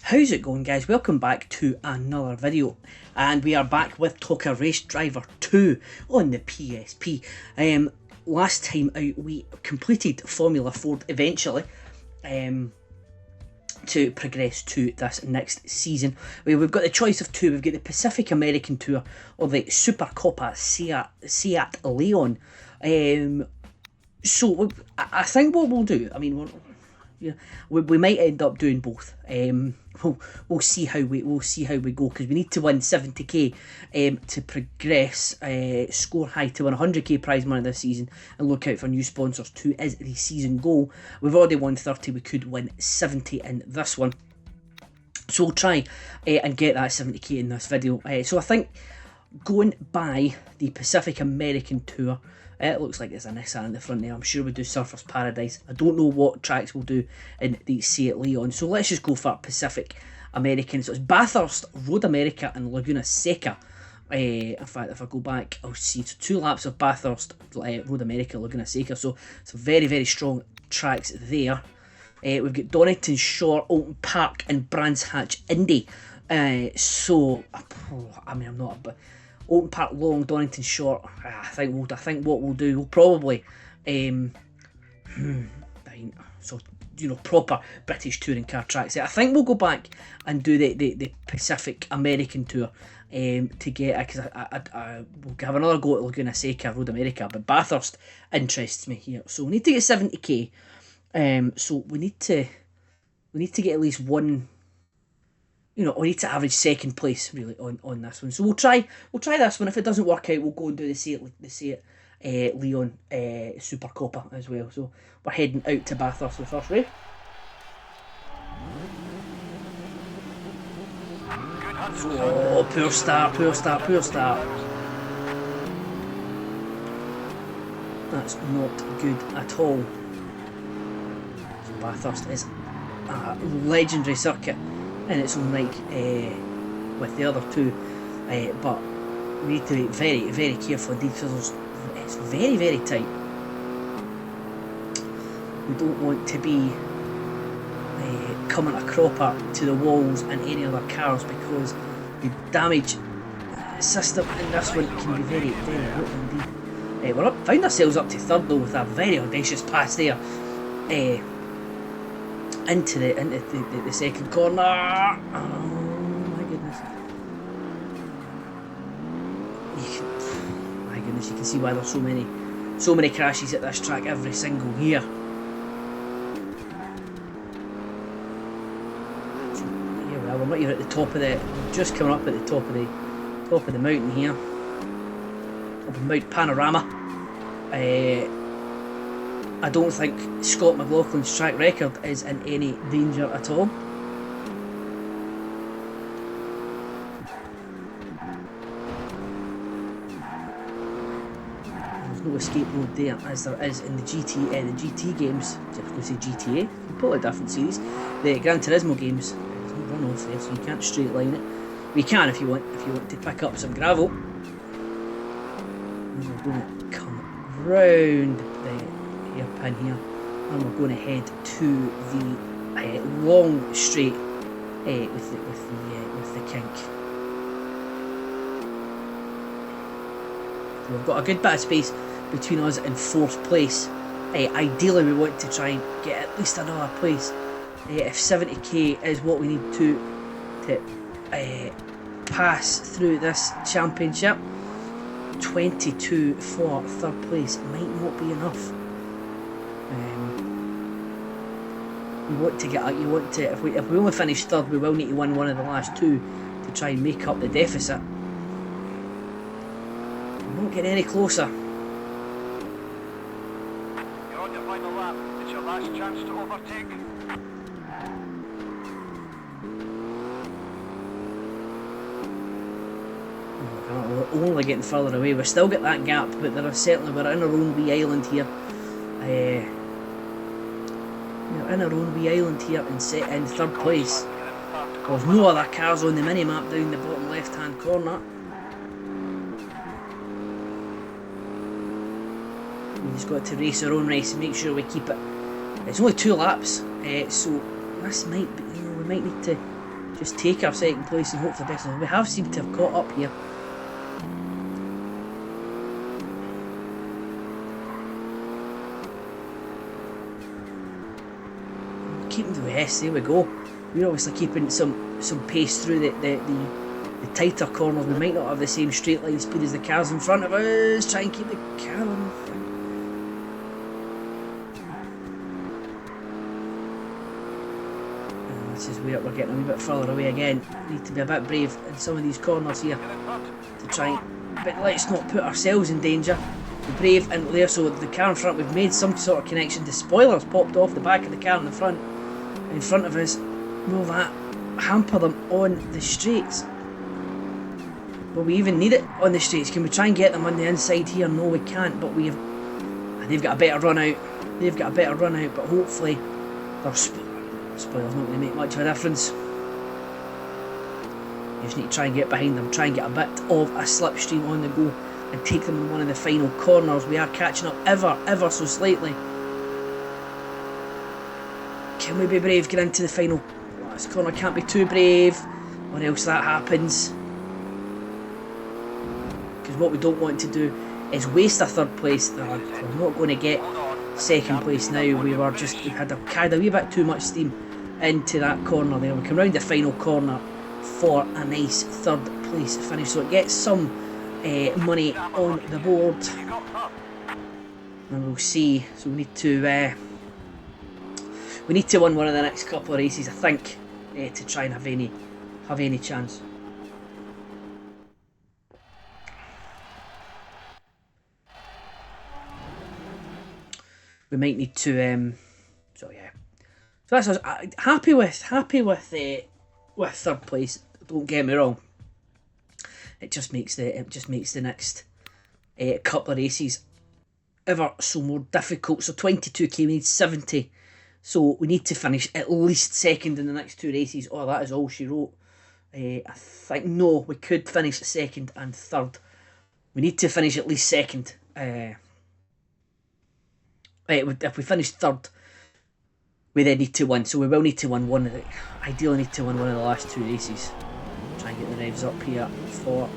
How's it going, guys? Welcome back to another video, and we are back with TOCA Race Driver 2 on the PSP. Last time out we completed Formula Ford eventually to progress to this next season. We've got the choice of two. We've got the Pacific American Tour or the Super Copa Seat Leon. So I think what we'll do, I mean, we might end up doing both. We'll see how we go, because we need to win 70k to progress, score high to win 100k prize money this season, and look out for new sponsors too as the season goal. We've already won 30. We could win 70 in this one, so we'll try and get that 70k in this video. So I think going by the Pacific American Tour, it looks like there's a Nissan in the front there. I'm sure we'll do Surfers Paradise. I don't know what tracks we'll do in the Seat Leon. So let's just go for Pacific American. So it's Bathurst, Road America and Laguna Seca. In fact, if I go back, I'll see. So 2 laps of Bathurst, Road America, Laguna Seca. So some very, very strong tracks there. We've got Donnington Shore, Oulton Park and Brands Hatch Indy. So, I mean, I'm not a... Oulton Park long, Donnington short. I think what we'll do, we'll probably so proper British touring car tracks. I think we'll go back and do the Pacific American Tour to get, because we'll have another go at Laguna Seca, Road America, but Bathurst interests me here. So we need to get 70k. So we need to get at least one. We need to average second place really on this one. So we'll try this one. If it doesn't work out, we'll go and do the Seat Leon Super Copa as well. So we're heading out to Bathurst for the first race. Oh, poor start. That's not good at all. So Bathurst is a legendary circuit in its own right with the other two, but we need to be very, very careful indeed, because it's very, very tight. We don't want to be coming a cropper to the walls and any other cars, because the damage system in this one can be very, very brutal indeed. We're found ourselves up to third though, with a very audacious pass there. Into the second corner. Oh my goodness. You can see why there's so many crashes at this track every single year. So here we are. We're not even at the top of we're just coming up at the top of the mountain here. Up in Mount Panorama. I don't think Scott McLaughlin's track record is in any danger at all. There's no escape road there, as there is in the GT games. I was going to say GTA, completely different series. The Gran Turismo games, there's no runoff there, so you can't straight line it. We can if you want to pick up some gravel. And we're going to come round the hairpin here, and we're going to head to the long straight with the kink. So we've got a good bit of space between us and 4th place. Ideally we want to try and get at least another place. If 70k is what we need to pass through this championship, 22 for 3rd place might not be enough. If we only finish 3rd, we will need to win one of the last 2 to try and make up the deficit. We won't get any closer. You're on your final lap. It's your last chance to overtake. We're only getting further away. We've still got that gap, but we're in our own wee island here. We're in our own wee island here and set in 3rd place. There's no other cars on the mini-map down the bottom left-hand corner. We just got to race our own race and make sure we keep it. It's only 2 laps, so this might be, we might need to just take our second place and hope for the best. We have seemed to have caught up here. Keeping the yes, there we go. We're obviously keeping some pace through the tighter corners. We might not have the same straight line speed as the cars in front of us. Try and keep the car on the front. This is where we're getting a wee bit further away again. We need to be a bit brave in some of these corners here to try, but let's not put ourselves in danger. Be brave and there, so the car in front, we've made some sort of connection. The spoilers popped off the back of the car in front of us. Will that hamper them on the straights? Will we even need it on the straights? Can we try and get them on the inside here? No, we can't, but they've got a better run out. But hopefully their spoilers not going to make much of a difference. You just need to try and get behind them, try and get a bit of a slipstream on the go and take them in one of the final corners. We are catching up ever so slightly. Can we be brave, get into the final last corner? Can't be too brave or else that happens. Because what we don't want to do is waste a third place. We're not going to get second place now. We had carried a wee bit too much steam into that corner there. We come round the final corner for a nice third place finish, so it gets some money on the board. And we'll see. So we need to win one of the next couple of races, I think, to try and have any chance. We might need to. So yeah. So that's us. Happy with third place. Don't get me wrong. It just makes the next couple of races ever so more difficult. So 22k, we need 70. So we need to finish at least second in the next two races. Oh, that is all she wrote. I think no, we could finish second and third. We need to finish at least second. If we finish third, we then need to win. So we will need to win one of the. Ideally, need to win one of the last two races. Try and get the revs up here for.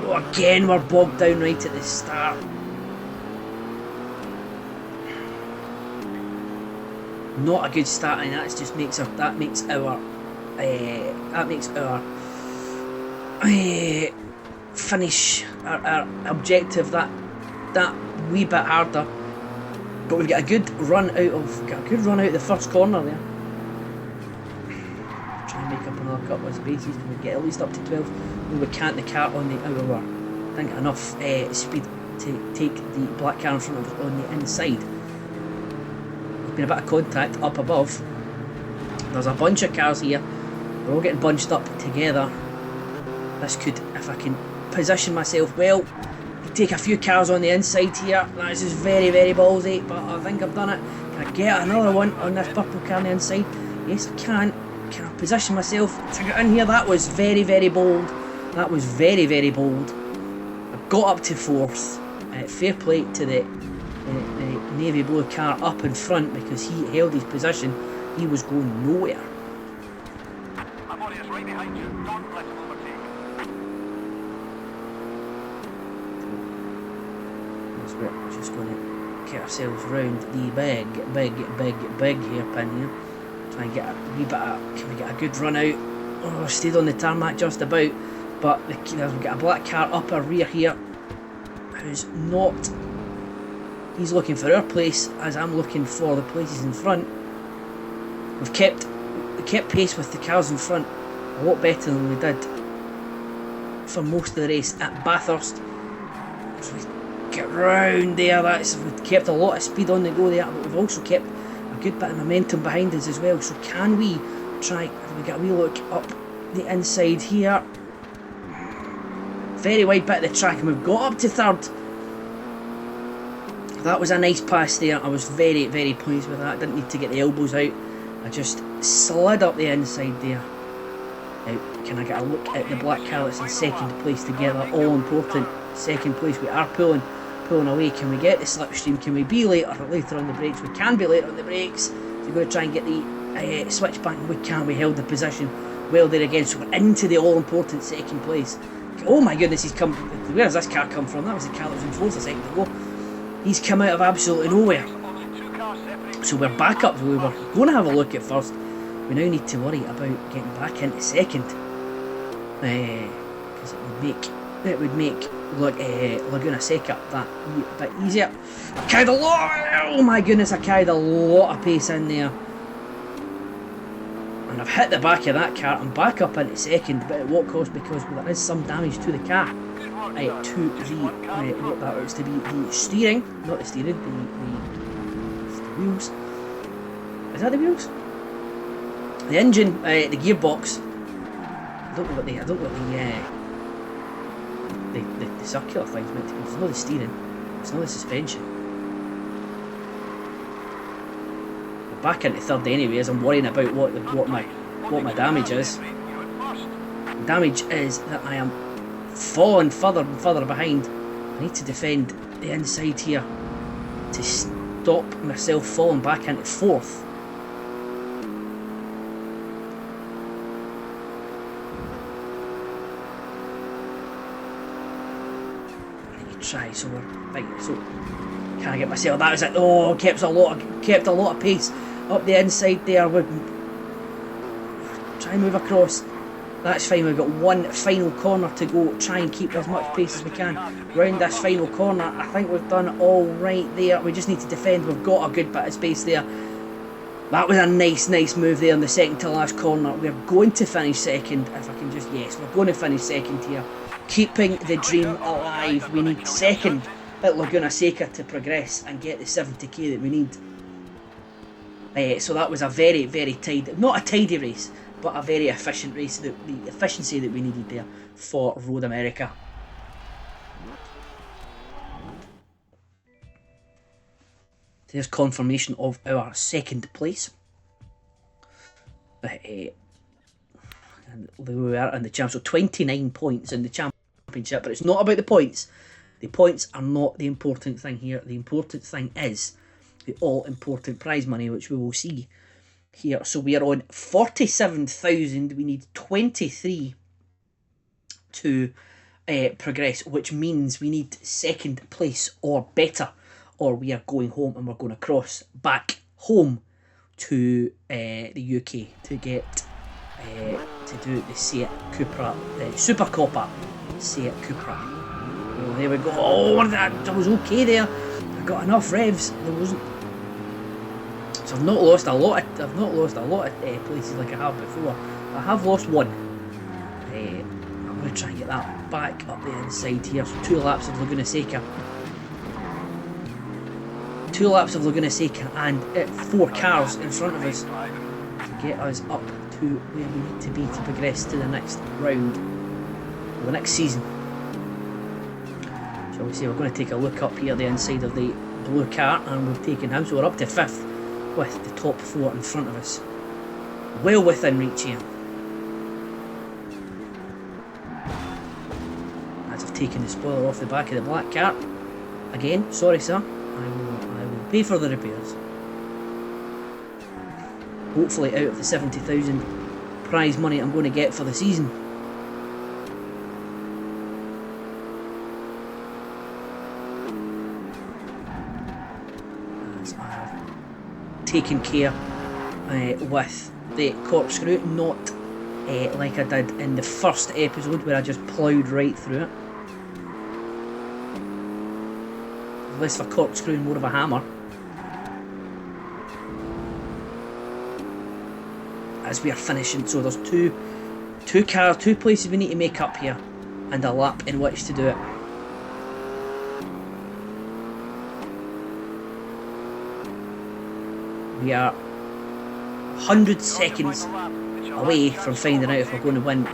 Oh, again, we're bogged down right at the start. Not a good start, and that just makes our finish our objective that wee bit harder. But we've got a good run out of the first corner there. Try and make up another couple of spaces. Can we get at least up to 12? No, we can't. The car on the outer, I think enough speed to take the black car in front of us on the inside. There's been a bit of contact up above. There's a bunch of cars here. We're all getting bunched up together. This could, if I can position myself well, take a few cars on the inside here. That is very, very ballsy, but I think I've done it. Can I get another one on this purple car on the inside? Yes, I can. Can I position myself to get in here? That was very, very bold. That was very, very bold. I got up to fourth. Fair play to the navy blue car up in front because he held his position. He was going nowhere. My body is right behind you. Don't let him overtake. We're just going to get ourselves round the big hairpin here. Try and get a wee bit of, can we get a good run out? Oh, stayed on the tarmac just about, but we've got a black car up our rear here who's not, he's looking for our place as I'm looking for the places in front. We kept pace with the cars in front a lot better than we did for most of the race at Bathurst. If we get round there, we've kept a lot of speed on the go there, but we've also kept a good bit of momentum behind us as well. So can we try, have we got a wee look up the inside here? Very wide bit of the track and we've got up to third. That was a nice pass there. I was very, very pleased with that. Didn't need to get the elbows out. I just slid up the inside there. Now, can I get a look at the black car that's in second place together? All important. Second place, we are pulling away. Can we get the slipstream? Can we be later on the brakes? We can be later on the brakes. So we're going to try and get the switch back and we held the position well there again, so we're into the all-important second place. Oh my goodness, he's come. Where does this car come from? That was the car that was in fourth a second ago. He's come out of absolutely nowhere. So we're back up. We were going to have a look at first. We now need to worry about getting back into second, because it would make Laguna Seca that bit easier. I carried a lot. Oh my goodness, I carried a lot of pace in there. And I've hit the back of that car. I'm back up into second, but at what cost? Because there is some damage to the car, to what that was to be the steering, not the steering, the wheels. Is that the wheels? The engine, the gearbox. I don't know what the circular thing's meant to be. It's not the steering. It's not the suspension. Back into third anyway, as I'm worrying about what my damage is. The damage is that I am falling further and further behind. I need to defend the inside here to stop myself falling back into fourth. I need to try, so can I get myself? That was it. Oh, kept a lot of pace up the inside there. We'll try and move across. That's fine. We've got one final corner to go. Try and keep as much pace as we can round this final corner. I think we've done all right there. We just need to defend. We've got a good bit of space there. That was a nice move there in the second to last corner. We're going to finish second. If I can just, yes, we're going to finish second here. Keeping the dream alive. We need second at Laguna Seca to progress and get the 70k that we need. So that was a very tidy, not a tidy race, but a very efficient race. The efficiency that we needed there for Road America. There's confirmation of our second place. And we were in the champ, so 29 points in the championship, but it's not about the points. The points are not the important thing here. The important thing is the all-important prize money, which we will see here. So we are on 47,000. We need 23 to progress, which means we need second place or better, or we are going home and we're going to cross back home to the UK to get to do the Seat Cupra, Super Copa Seat Cupra. Oh, there we go. Oh, that was okay there. I got enough revs. There wasn't. So I've not lost a lot of places like I have before. I have lost one. I'm going to try and get that back up the inside here. So 2 laps of Laguna Seca. 2 laps of Laguna Seca and 4 cars in front of us to get us up to where we need to be to progress to the next round, or the next season. Shall we say, we're going to take a look up here the inside of the blue car, and we've taken him, so we're up to 5th with the top 4 in front of us. Well within reach here. As I've taken the spoiler off the back of the black car. Again, sorry sir, I will pay for the repairs. Hopefully out of the 70,000 prize money I'm going to get for the season. As I have taken care with the corkscrew, not like I did in the first episode where I just ploughed right through it. Less of a corkscrew and more of a hammer. As we are finishing, so there's two places we need to make up here, and a lap in which to do it. We are 100 seconds away from finding out if we're going to win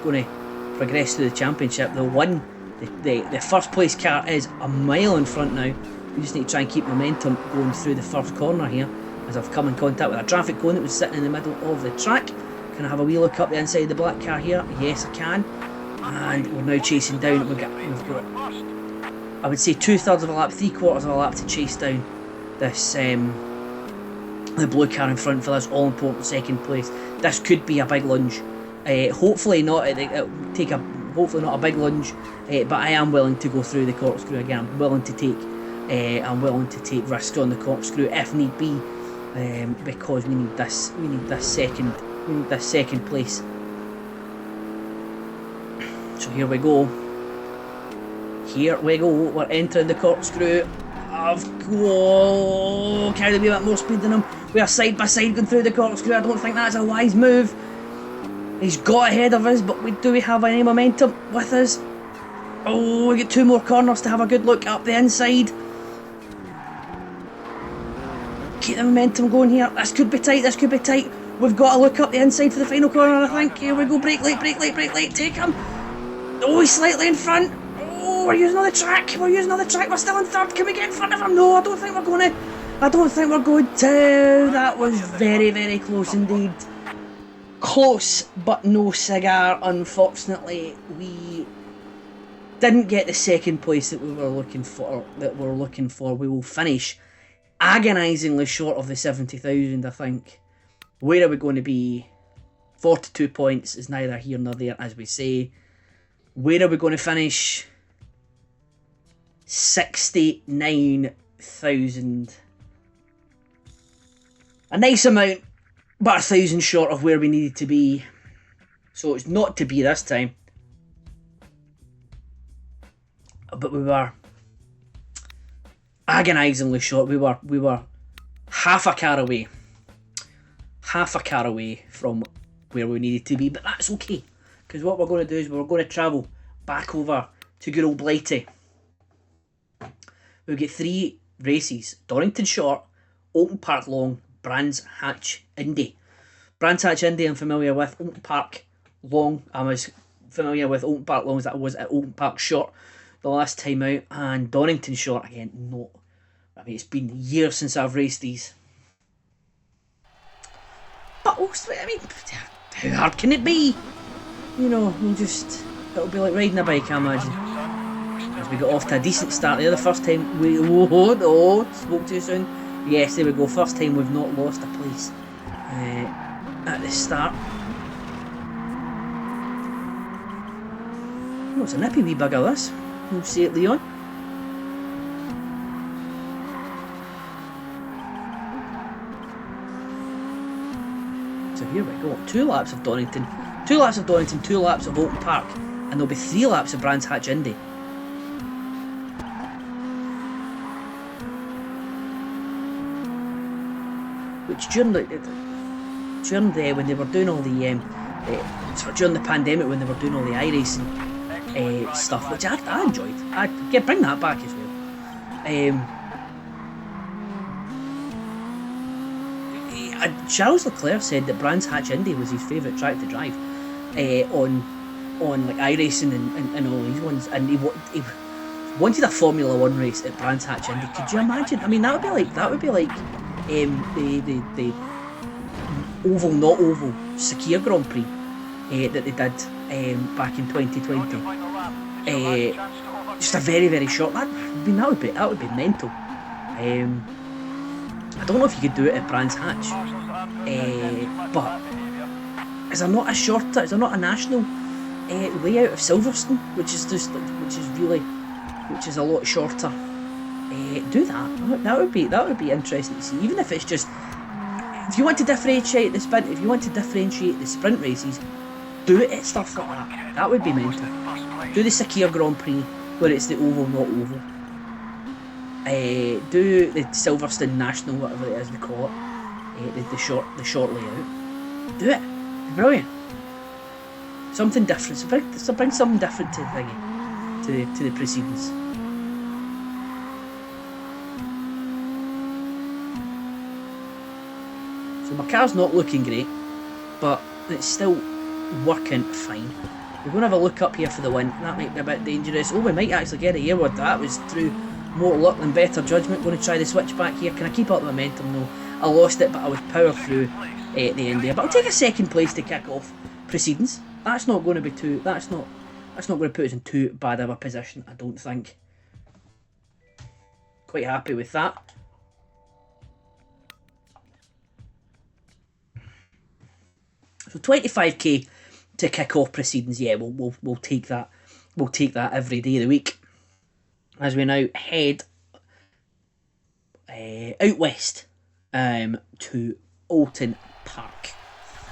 going to progress to the championship. The first place car is a mile in front now. We just need to try and keep momentum going through the first corner here, as I've come in contact with a traffic cone that was sitting in the middle of the track. Can I have a wee look up the inside of the black car here? Yes, I can. And we're now chasing down. We've got, I would say, 2/3 of a lap, 3/4 of a lap to chase down this the blue car in front for this all-important second place. This could be a big lunge. Hopefully not. Hopefully not a big lunge. But I am willing to go through the corkscrew again. I'm willing to take risks on the corkscrew if need be, because we need this. We need this second place. So here we go. We're entering the corkscrew. Carry a wee bit more speed than him. We are side by side going through the corkscrew. I don't think that's a wise move. He's got ahead of us, but do we have any momentum with us? Oh, we get 2 more corners to have a good look up the inside. Keep the momentum going here. This could be tight. We've got to look up the inside for the final corner, I think. Here we go. Brake late. Take him. Oh, he's slightly in front. Oh, we're using another track. We're still in third. Can we get in front of him? No, I don't think we're going to. That was very, very close indeed. Close, but no cigar. Unfortunately, we didn't get the second place that we were looking for. We will finish agonisingly short of the 70,000, I think. Where are we going to be? 42 points is neither here nor there, as we say. Where are we going to finish? 69,000. A nice amount, but 1,000 short of where we needed to be. So it's not to be this time. But we were agonisingly short. We were half a car away from where we needed to be. But that's okay, because what we're going to do is we're going to travel back over to good old Blighty. We'll get 3 races: Donnington Short, Oulton Park Long, Brands Hatch Indy. Brands Hatch Indy I'm familiar with. Oulton Park Long I was familiar with. Oulton Park Long as I was at Oulton Park Short the last time out, and Donnington Short again. No, I mean, it's been years since I've raced these. But also, I mean, how hard can it be? You know, it'll be like riding a bike, I imagine. As we got off to a decent start there, the first time spoke too soon. Yes, there we go. First time we've not lost a place at the start. Oh, it's a nippy wee bugger, this. We'll see it, Leon. So here we go. 2 laps of Donnington, 2 laps of Oulton Park, and there'll be 3 laps of Brands Hatch Indy. Which during when they were doing all the during the pandemic, when they were doing all the iRacing stuff, which I enjoyed. Bring that back as well. Charles Leclerc said that Brands Hatch Indy was his favourite track to drive on like iRacing and all these ones, and he wanted a Formula 1 race at Brands Hatch Indy. Could you imagine? I mean, that would be like the oval not oval Sakir Grand Prix that they did back in 2020. Just a very, very short. That would be mental. I don't know if you could do it at Brands Hatch, but is there not a national layout of Silverstone, which is a lot shorter? Do that. That would be interesting to see. Even if it's just, if you want to differentiate the sprint races, do it at stuff like that. That would be mental. Do the Sakir Grand Prix where it's the oval not oval. Do the Silverstone National, whatever it is they call it, the short layout. Do it. It's brilliant. Something different. So bring something different to the thingy, to the proceedings. So my car's not looking great, but it's still working fine. We're going to have a look up here for the win. That might be a bit dangerous. Oh, we might actually get a airward. That was through more luck than better judgment. Going to try the switch back here. Can I keep up the momentum? No, I lost it, but I was power through at the end there. But I'll take a second place to kick off proceedings. That's not going to be too. That's not going to put us in too bad of a position, I don't think. Quite happy with that. So 25k to kick off proceedings. Yeah, we'll take that. We'll take that every day of the week. As we now head out west to Oulton Park.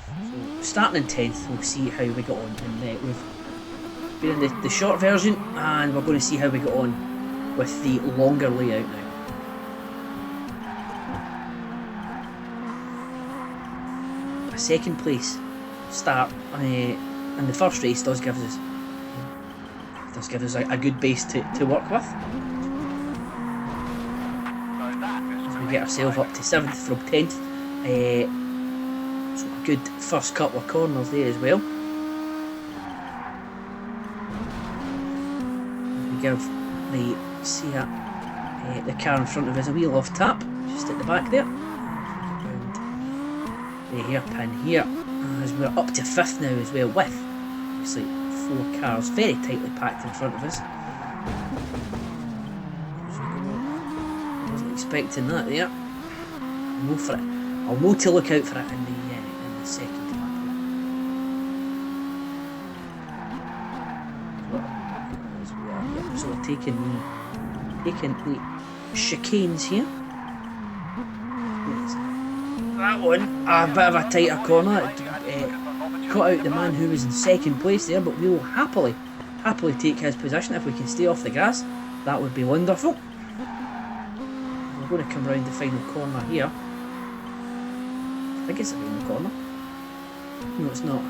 So starting in 10th, we'll see how we got on. And we've been in the short version, and we're going to see how we got on with the longer layout now. A second place start in the first race does give us a good base to work with. So we get ourselves up to 7th from 10th. So a good first couple of corners there as well. We give the car in front of us a wee off tap, just at the back there. The hairpin here, as we're up to 5th now as well, with obviously 4 cars very tightly packed in front of us. Wasn't expecting that there. I'll know for it. I'll know to look out for it in the second lap. So we're taking the chicanes here. That one, a bit of a tighter corner. Cut out the man who was in second place there, but we will happily take his position if we can stay off the grass. That would be wonderful. We're going to come round the final corner here. I think it's the final corner. No, it's not. I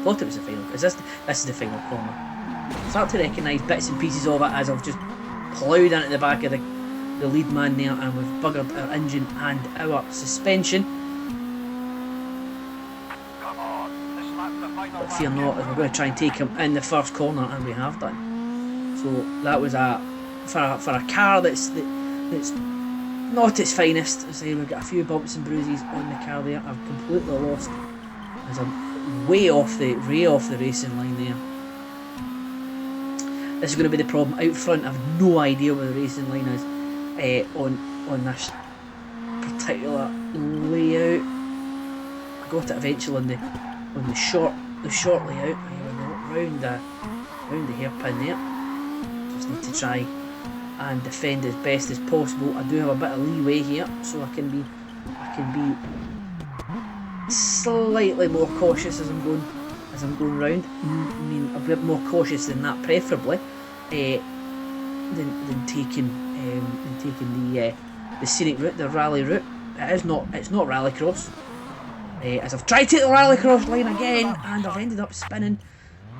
thought it was the final. This is the final corner. Start to recognise bits and pieces of it as I've just ploughed into the back of the lead man there, and we've buggered our engine and our suspension. But fear not, as we're going to try and take him in the first corner, and we have done. So that was for a car that's not its finest. I say we've got a few bumps and bruises on the car there. I've completely lost as I'm way off the racing line there. This is going to be the problem out front. I have no idea where the racing line is on this particular layout. I got it eventually on the short layout. Here we go, round the hairpin there. Just need to try and defend as best as possible. I do have a bit of leeway here, so I can be slightly more cautious as I'm going round. I mean, a bit more cautious than that, preferably, than taking the scenic route, the rally route. It's not rallycross. As I've tried to take the rallycross line again, and I've ended up spinning.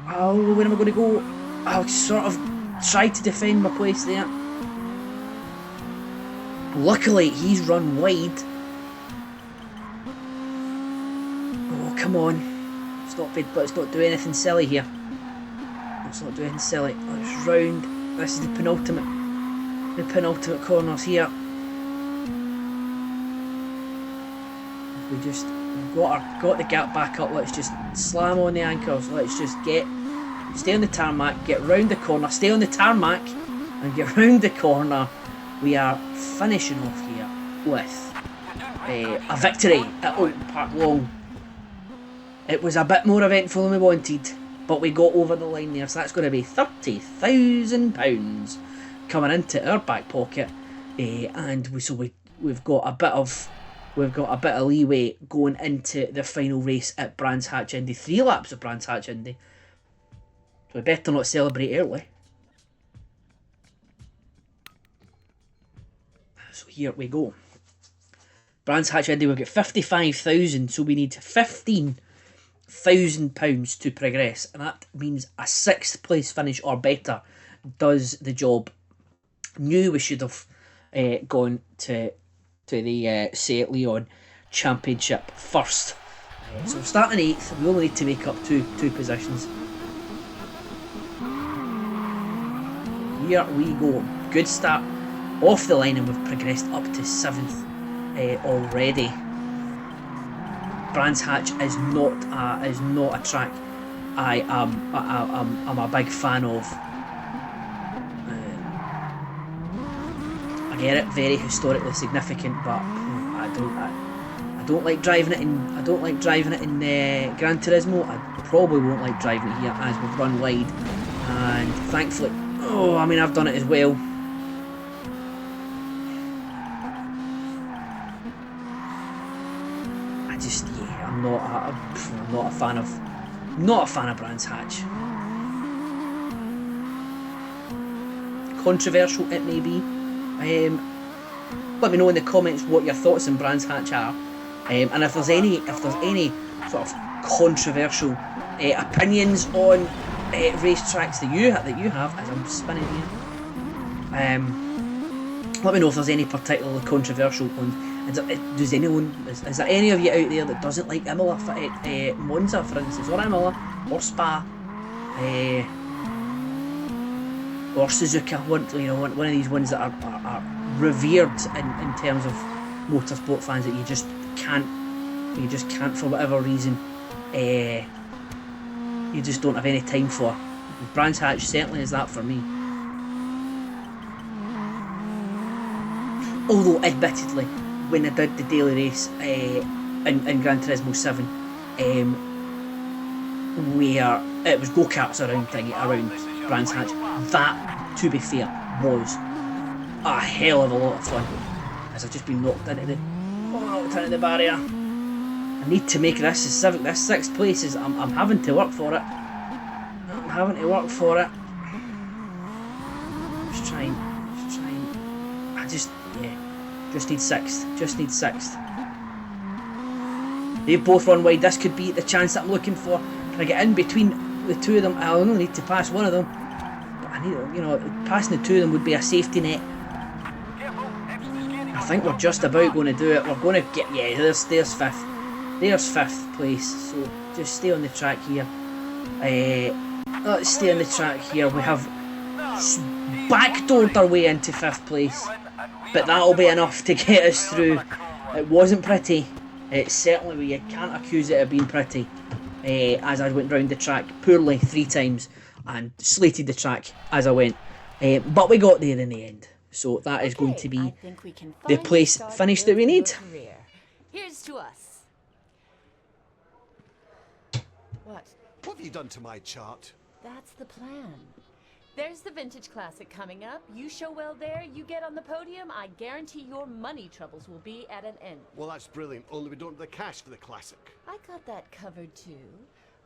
Oh, where am I going to go? I'll sort of try to defend my place there. Luckily, he's run wide. Oh, come on. But it's not doing anything silly here. It's not doing anything silly. Let's round. This is the penultimate corners here. We've got the gap back up. Let's just slam on the anchors. Let's just stay on the tarmac, get round the corner, stay on the tarmac, and get round the corner. We are finishing off here with a victory at Oulton Park Long. It was a bit more eventful than we wanted, but we got over the line there, so that's going to be £30,000 coming into our back pocket, and we've got a bit of leeway going into the final race at Brands Hatch Indy. 3 laps of Brands Hatch Indy, so we better not celebrate early. So here we go. Brands Hatch Indy, we've got 55,000, so we need £15,000 to progress, and that means a 6th place finish or better does the job. Knew we should have gone to the Seat Leon Championship first. So we're starting 8th. We only need to make up two positions. Here we go. Good start off the line, and we've progressed up to 7th already. Brands Hatch is not a track I'm a big fan of. I get it, very historically significant, but I I don't like driving it in Gran Turismo. I probably won't like driving it here as we've run wide, and thankfully, oh, I mean, I've done it as well. I just, yeah, I'm not a fan of Brands Hatch. Controversial it may be. Let me know in the comments what your thoughts on Brands Hatch are, and if there's any sort of controversial opinions on racetracks that you have, as I'm spinning here. Let me know if there's any particularly controversial ones. Is there any of you out there that doesn't like Imola, Monza, for instance, or Imola, or Spa, or Suzuka? One of these ones that are revered in terms of motorsport fans that you just can't for whatever reason. You just don't have any time for. Brands Hatch certainly is that for me. Although, admittedly, when I did the daily race in Gran Turismo 7, where it was go-karts around Brands Hatch, that, to be fair, was a hell of a lot of fun, as I've just been knocked into the barrier. I need to make this 6th place. I'm having to work for it. Just trying. Just need 6th. They've both run wide. This could be the chance that I'm looking for. Can I get in between the two of them? I only need to pass one of them. But I need, passing the two of them would be a safety net. I think we're just about going to do it. We're going to get, there's 5th. There's 5th place. So just stay on the track here. Let's stay on the track here. We have backdoored our way into 5th place. But that'll be enough to get us through. It wasn't pretty. Certainly, you can't accuse it of being pretty. As I went round the track poorly 3 times and slated the track as I went. But we got there in the end. So that is going to be the place finish that we need. Here's to us. What have you done to my chart? That's the plan. There's the Vintage Classic coming up. You show well there, you get on the podium, I guarantee your money troubles will be at an end. Well, that's brilliant, only we don't have the cash for the Classic. I got that covered too.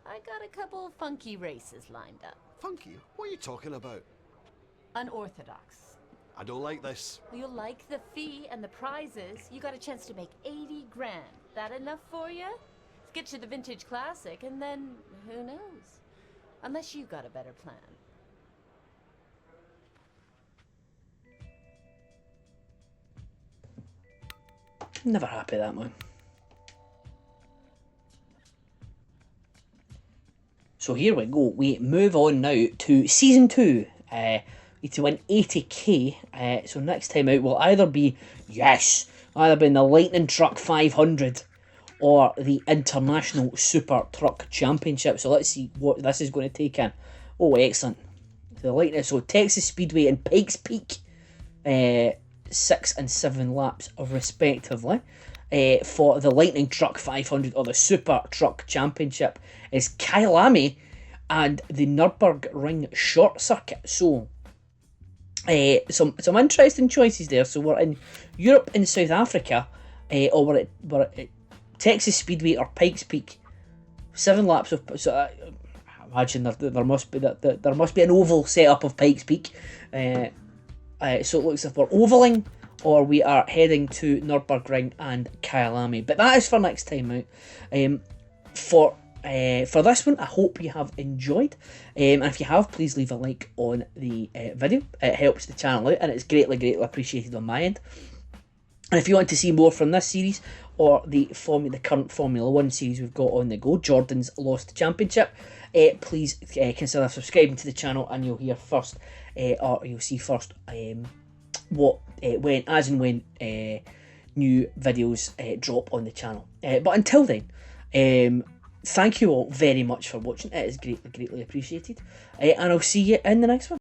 I got a couple funky races lined up. Funky? What are you talking about? Unorthodox. I don't like this. You'll like the fee and the prizes. You got a chance to make 80 grand. That enough for you? Let's get you the Vintage Classic and then who knows? Unless you got a better plan. Never happy that man. So here we go. We move on now to season 2. Need to win 80k. So next time out will either be in the Lightning Truck 500 or the International Super Truck Championship. So let's see what this is going to take in. Oh, excellent. The Lightning. So Texas Speedway and Pikes Peak. 6 and 7 laps respectively. For the Lightning Truck 500 or the Super Truck Championship is Kyalami and the Nürburgring Short Circuit. So some interesting choices there. So we're in Europe and South Africa, or we're at Texas Speedway or Pikes Peak. 7 laps of. So I imagine there must be an oval setup of Pikes Peak. So it looks like we're ovaling or we are heading to Nürburgring and Kyalami. But that is for next time out. For this one, I hope you have enjoyed. And if you have, please leave a like on the video. It helps the channel out and it's greatly appreciated on my end. And if you want to see more from this series or the current Formula 1 series we've got on the go, Jordan's Lost Championship, please consider subscribing to the channel and you'll hear first, or you'll see first when new videos drop on the channel. But until then, thank you all very much for watching. It is greatly appreciated. And I'll see you in the next one.